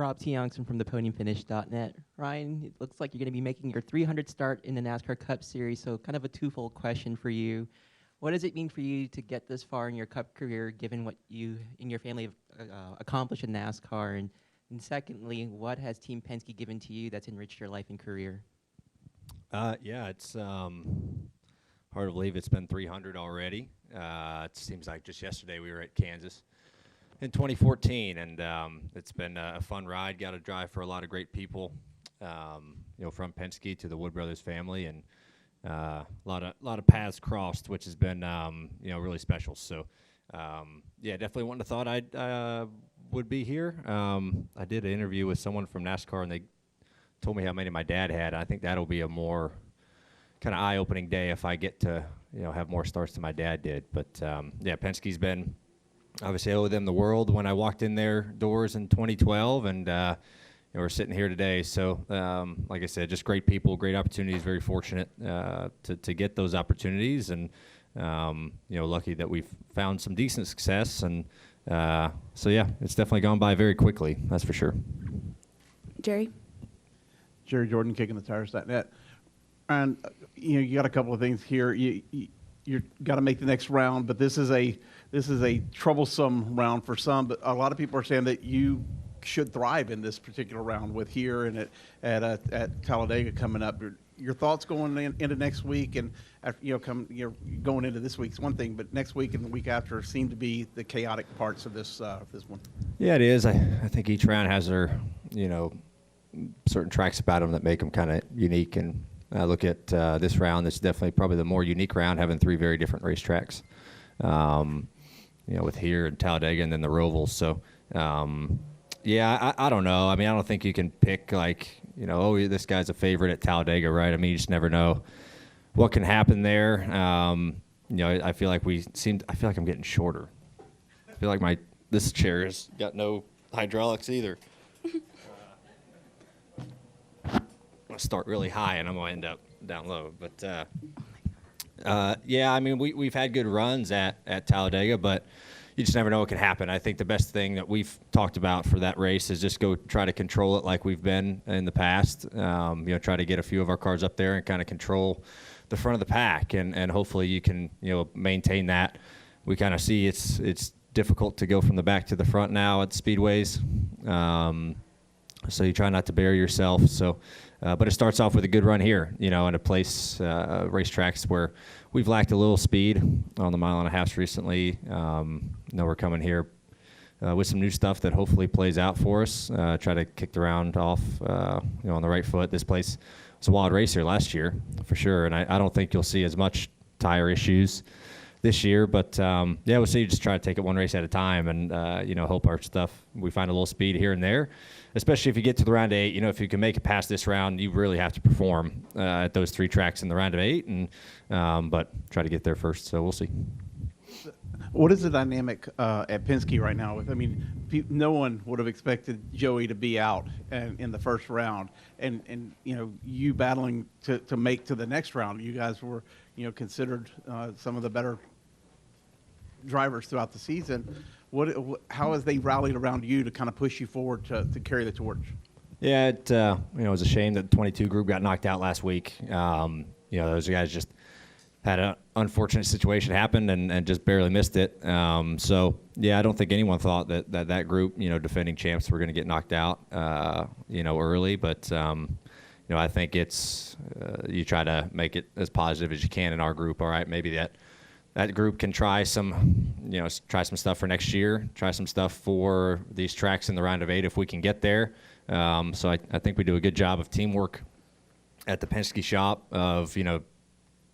Rob T. Youngson from the podiumfinish.net. Ryan, it looks like you're going to be making your 300th start in the NASCAR Cup Series, so kind of a twofold question for you. What does it mean for you to get this far in your Cup career, given what you and your family have accomplished in NASCAR? And secondly, what has Team Penske given to you that's enriched your life and career? Yeah, it's hard to believe it's been 300 already. It seems like just yesterday we were at Kansas in 2014, and it's been a fun ride. Got to drive for a lot of great people, from Penske to the Wood Brothers family, and a lot of paths crossed, which has been really special. So yeah, definitely wouldn't have thought I would be here. I did an interview with someone from NASCAR, and they told me how many my dad had. I think that'll be a more kind of eye-opening day if I get to have more starts than my dad did. But yeah, Penske's been, obviously I owe them the world when I walked in their doors in 2012, and we're sitting here today. So like I said, just great people, great opportunities, very fortunate to get those opportunities, and lucky that we've found some decent success. And so yeah, it's definitely gone by very quickly, that's for sure. Jerry Jordan, kicking the tires.net. And you got a couple of things here. You got to make the next round, but this is a troublesome round for some. But a lot of people are saying that you should thrive in this particular round with here and at Talladega coming up. Your thoughts going into next week, and after, going into this week's one thing, but next week and the week after seem to be the chaotic parts of this one. Yeah, it is. I think each round has their certain tracks about them that make them kind of unique, and I look at this round. It's definitely probably the more unique round, having three very different racetracks. With here and Talladega and then the Roval. So yeah, I don't know. I mean, I don't think you can pick like this guy's a favorite at Talladega, right? I mean, you just never know what can happen there. I feel like I'm getting shorter. I feel like this chair has got no hydraulics either. I'm going to start really high and I'm going to end up down low. But yeah, I mean, we've had good runs at Talladega, but you just never know what can happen. I think the best thing that we've talked about for that race is just go try to control it like we've been in the past. Try to get a few of our cars up there and kind of control the front of the pack, and hopefully you can maintain that. We kind of see it's difficult to go from the back to the front now at speedways. So you try not to bury yourself. So, but it starts off with a good run here, in a place, racetracks where we've lacked a little speed on the mile and a half recently. We're coming here with some new stuff that hopefully plays out for us. Try to kick the round off, on the right foot. This place was a wild race here last year, for sure, and I don't think you'll see as much tire issues this year, but yeah, we'll see. Just try to take it one race at a time, and hope our stuff, we find a little speed here and there, especially if you get to the round of 8. If you can make it past this round, you really have to perform at those 3 tracks in the round of 8, and but try to get there first. So we'll see. What is the dynamic at Penske right now? No one would have expected Joey to be out in the first round, and you battling to make to the next round. You guys were considered some of the better drivers throughout the season. How has they rallied around you to kind of push you forward to carry the torch? Yeah, it was a shame that the 22 group got knocked out last week. Those guys just had an unfortunate situation happen and just barely missed it. So yeah, I don't think anyone thought that group, defending champs, were going to get knocked out, early. But I think it's you try to make it as positive as you can in our group. All right, maybe that group can try some stuff for next year, try some stuff for these tracks in the round of 8 if we can get there. So I think we do a good job of teamwork at the Penske shop of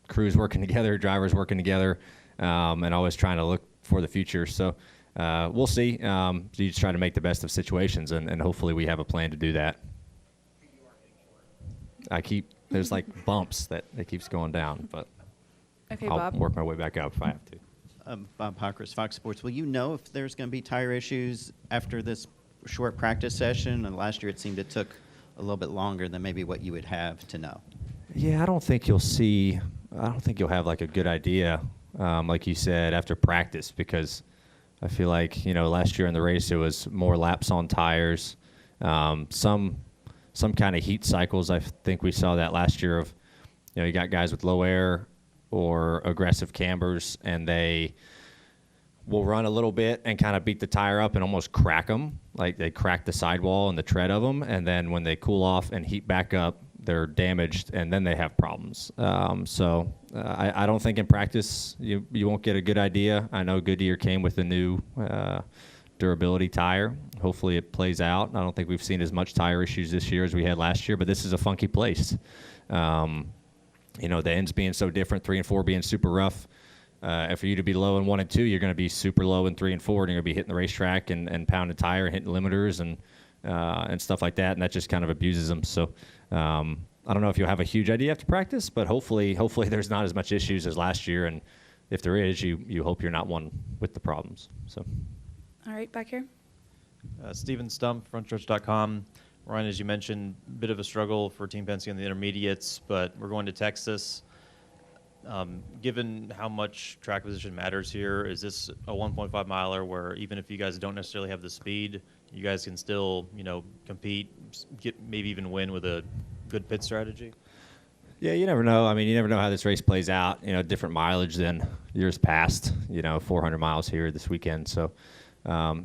crews working together, drivers working together, and always trying to look for the future. So we'll see. So you just try to make the best of situations, and hopefully we have a plan to do that. There's like bumps that it keeps going down, but Okay, I'll Bob. work my way back up if I have to. Bob Pockris, Fox Sports. Will you know if there's going to be tire issues after this short practice session? And last year it seemed it took a little bit longer than maybe what you would have to know. Yeah, I don't think you'll have like a good idea, like you said, after practice, because I feel like, last year in the race it was more laps on tires. Some kind of heat cycles. I think we saw that last year of, you got guys with low air or aggressive cambers, and they will run a little bit and kind of beat the tire up and almost crack them. Like they crack the sidewall and the tread of them, and then when they cool off and heat back up, they're damaged, and then they have problems. I don't think in practice you won't get a good idea. I know Goodyear came with a new durability tire. Hopefully it plays out. I don't think we've seen as much tire issues this year as we had last year, but this is a funky place. The ends being so different, 3 and 4 being super rough. For you to be low in 1 and 2, you're going to be super low in 3 and 4, and you're going to be hitting the racetrack and pounding tire and hitting limiters and stuff like that, and that just kind of abuses them. So I don't know if you'll have a huge idea after practice, but hopefully there's not as much issues as last year, and if there is, you hope you're not one with the problems. So. All right, back here. Steven Stump, frontstretch.com. Ryan, as you mentioned, a bit of a struggle for Team Penske in the intermediates, but we're going to Texas. Given how much track position matters here, is this a 1.5 miler where even if you guys don't necessarily have the speed, you guys can still, compete, maybe even win with a good pit strategy? Yeah, you never know. I mean, you never know how this race plays out. Different mileage than years past. 400 miles here this weekend. So,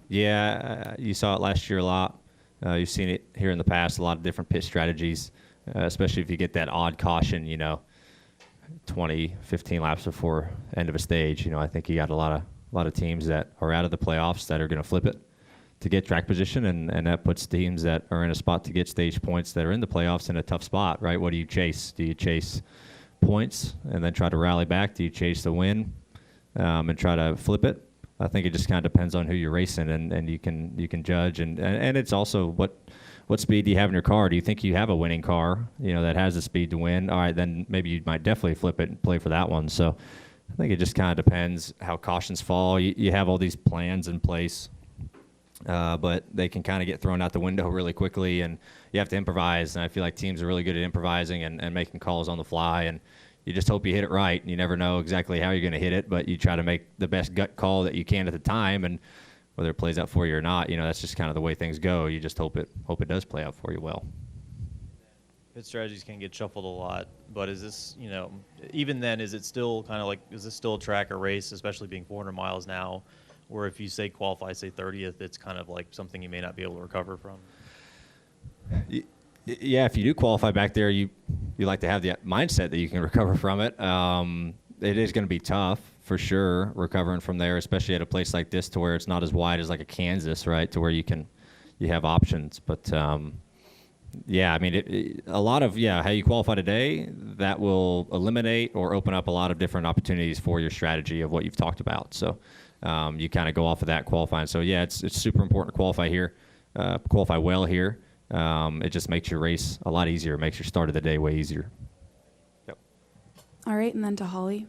you saw it last year a lot. You've seen it here in the past, a lot of different pit strategies, especially if you get that odd caution, 20, 15 laps before end of a stage. I think you got a lot of teams that are out of the playoffs that are going to flip it to get track position, and that puts teams that are in a spot to get stage points that are in the playoffs in a tough spot, right? What do you chase? Do you chase points and then try to rally back? Do you chase the win and try to flip it? I think it just kind of depends on who you're racing, and you can judge, and it's also what speed do you have in your car? Do you think you have a winning car, that has the speed to win? All right, then maybe you might definitely flip it and play for that one. So I think it just kind of depends how cautions fall. You have all these plans in place, but they can kind of get thrown out the window really quickly, and you have to improvise. And I feel like teams are really good at improvising and making calls on the fly, and you just hope you hit it right. You never know exactly how you're going to hit it, but you try to make the best gut call that you can at the time, and whether it plays out for you or not, that's just kind of the way things go. You just hope it does play out for you well. Pit strategies can get shuffled a lot, but is this, even then, is it still kind of like, is this still a track or race, especially being 400 miles now, where if you say qualify, say 30th, it's kind of like something you may not be able to recover from? Yeah, if you do qualify back there, you like to have the mindset that you can recover from it. It is going to be tough for sure recovering from there, especially at a place like this to where it's not as wide as like a Kansas, right? To where you have options. But yeah, I mean, a lot of how you qualify today, that will eliminate or open up a lot of different opportunities for your strategy of what you've talked about. So you kind of go off of that qualifying. So yeah, it's super important to qualify here, qualify well here. It just makes your race a lot easier. It makes your start of the day way easier. Yep. All right, and then to Holly.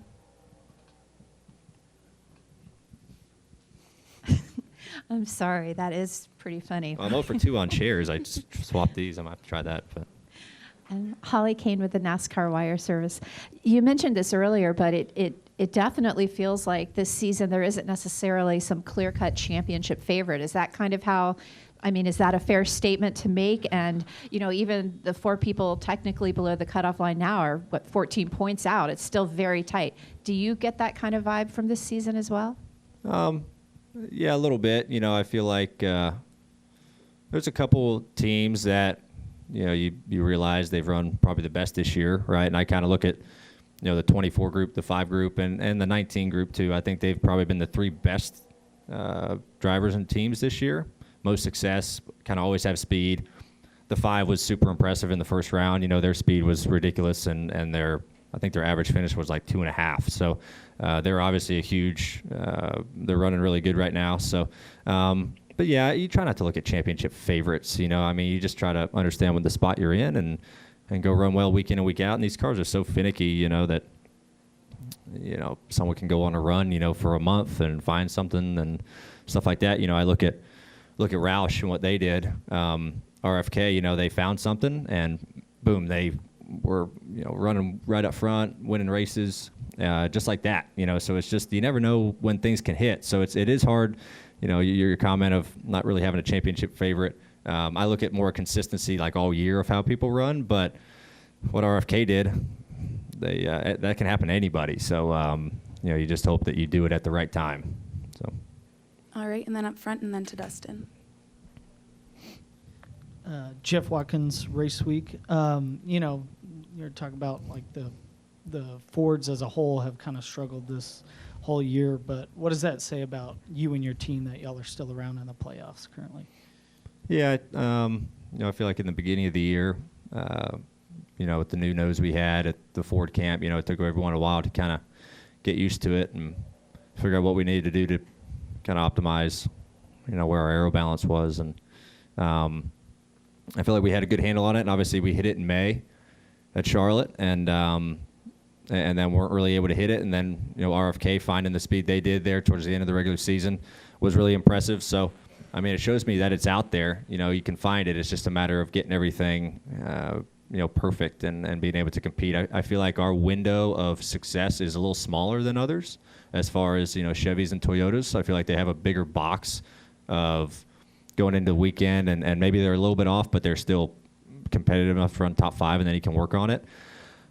I'm sorry, that is pretty funny. Well, I'm 0 for 2 on chairs. I just swapped these. I might have to try that. But. And Holly Kane with the NASCAR Wire Service. You mentioned this earlier, but it definitely feels like this season there isn't necessarily some clear-cut championship favorite. Is that kind of how, is that a fair statement to make? And, even the 4 people technically below the cutoff line now are, 14 points out. It's still very tight. Do you get that kind of vibe from this season as well? Yeah, a little bit. I feel like there's a couple teams that, you realize they've run probably the best this year, right? And I kind of look at, the 24 group, the 5 group, and the 19 group too. I think they've probably been the 3 best drivers and teams this year. Most success, kind of always have speed. The 5 was super impressive in the first round. Their speed was ridiculous, and I think their average finish was like 2.5. So they're obviously a huge. They're running really good right now. So, but yeah, you try not to look at championship favorites. You just try to understand what the spot you're in and go run well week in and week out. And these cars are so finicky, that someone can go on a run, for a month and find something and stuff like that. I look at Roush and what they did. RFK, they found something and boom, they were running right up front, winning races, just like that. So it's just you never know when things can hit. So it is hard. Your comment of not really having a championship favorite. I look at more consistency like all year of how people run, but what RFK did, that can happen to anybody. So, you just hope that you do it at the right time. So. All right, and then up front, and then to Dustin. Jeff Watkins, Race Week. You're talking about like the Fords as a whole have kind of struggled this whole year, but what does that say about you and your team that y'all are still around in the playoffs currently? Yeah, I feel like in the beginning of the year, with the new nose we had at the Ford camp, it took everyone a while to kind of get used to it and figure out what we needed to do to kind of optimize, where our aero balance was. And I feel like we had a good handle on it. And obviously we hit it in May at Charlotte, and then weren't really able to hit it. And then, RFK finding the speed they did there towards the end of the regular season was really impressive. So, it shows me that it's out there. You can find it. It's just a matter of getting everything, perfect and being able to compete. I feel like our window of success is a little smaller than others as far as, Chevys and Toyotas. So I feel like they have a bigger box of going into the weekend, and maybe they're a little bit off, but they're still competitive enough to run top 5, and then you can work on it.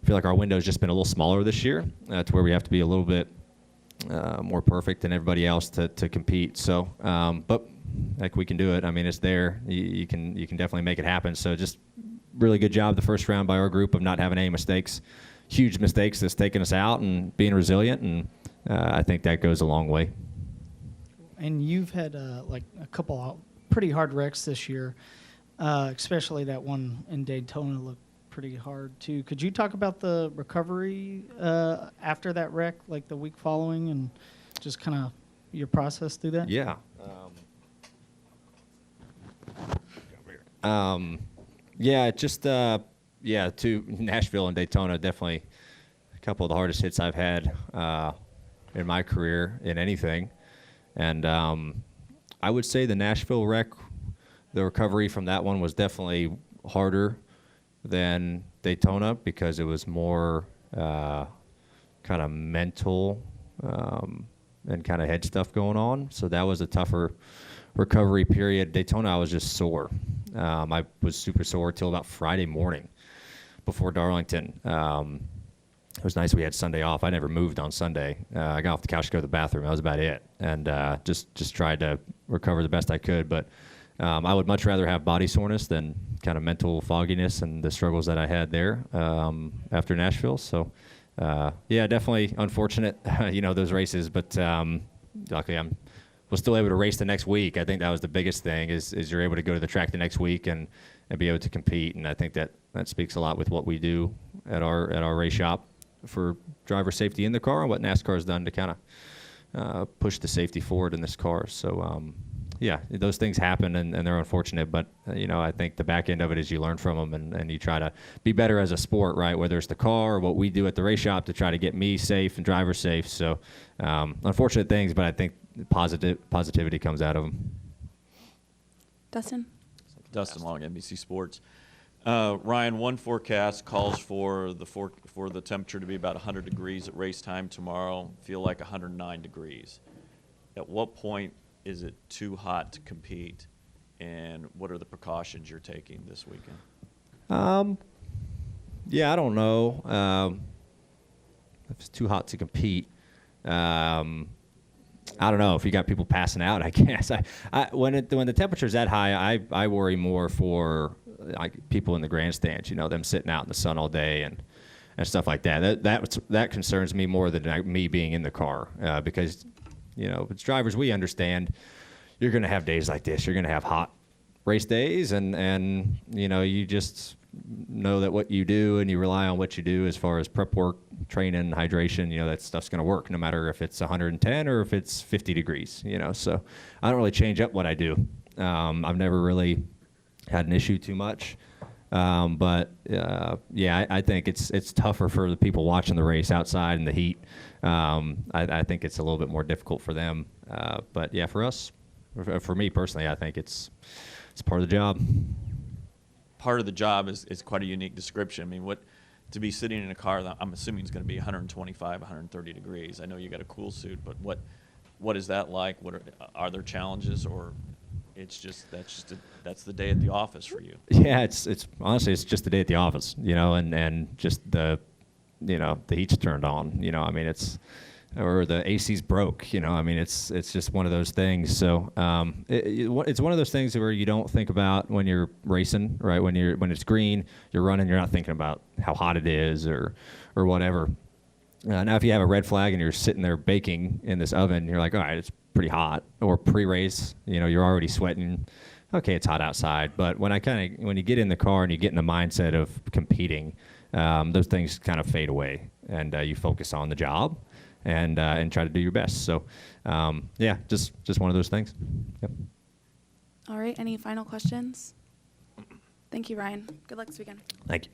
I feel like our window's just been a little smaller this year to where we have to be a little bit more perfect than everybody else to compete. So, but like we can do it. It's there. You can definitely make it happen. So just really good job the first round by our group of not having any mistakes, huge mistakes that's taken us out, and being resilient. And I think that goes a long way. And you've had like a couple of pretty hard wrecks this year, especially that one in Daytona looked pretty hard too. Could you talk about the recovery after that wreck, like the week following, and just kind of your process through that? Yeah. To Nashville and Daytona, definitely a couple of the hardest hits I've had in my career in anything. And I would say the Nashville wreck, the recovery from that one was definitely harder than Daytona because it was more kind of mental and kind of head stuff going on. So that was a tougher recovery period. Daytona, I was just sore. I was super sore till about Friday morning before Darlington. It was nice we had Sunday off. I never moved on Sunday. I got off the couch to go to the bathroom. That was about it. And just tried to recover the best I could. But I would much rather have body soreness than kind of mental fogginess and the struggles that I had there after Nashville. So, definitely unfortunate, those races. But luckily was still able to race the next week. I think that was the biggest thing is you're able to go to the track the next week and be able to compete. And I think that speaks a lot with what we do at our race shop for driver safety in the car and what NASCAR has done to kind of push the safety forward in this car. So, those things happen and they're unfortunate, but I think the back end of it is you learn from them and you try to be better as a sport, right? Whether it's the car or what we do at the race shop to try to get me safe and driver safe. So, unfortunate things, but I think positivity comes out of them. Dustin? Dustin Long, NBC Sports. Ryan, one forecast calls for the temperature to be about 100 degrees at race time tomorrow. Feel like 109 degrees. At what point is it too hot to compete, and what are the precautions you're taking this weekend? I don't know if it's too hot to compete. I don't know if you got people passing out. I guess when the temperature's that high, I worry more for like people in the grandstands. Them sitting out in the sun all day and stuff like that. That concerns me more than me being in the car because as drivers we understand you're going to have days like this. You're going to have hot race days, and you just know that what you do and you rely on what you do as far as prep work, training, hydration, that stuff's going to work no matter if it's 110 or if it's 50 degrees, so I don't really change up what I do. I've never really had an issue too much. I think it's tougher for the people watching the race outside in the heat. I think it's a little bit more difficult for them. For us, for me personally, I think it's part of the job. Part of the job is quite a unique description. To be sitting in a car that I'm assuming is going to be 125, 130 degrees. I know you got a cool suit, but what is that like? Are there challenges or it's just that's the day at the office for you. Yeah, it's honestly it's just the day at the office, and just the heat's turned on, I mean or the AC's broke, I mean it's just one of those things. So it's one of those things where you don't think about when you're racing, right? When it's green, you're running, you're not thinking about how hot it is or whatever. Now if you have a red flag and you're sitting there baking in this oven, you're like, all right, it's pretty hot. Or pre-race, you're already sweating. Okay, it's hot outside. But when you get in the car and you get in the mindset of competing, those things kind of fade away, and you focus on the job and try to do your best. So, yeah, just one of those things. Yep. All right, any final questions? Thank you, Ryan. Good luck this weekend. Thank you.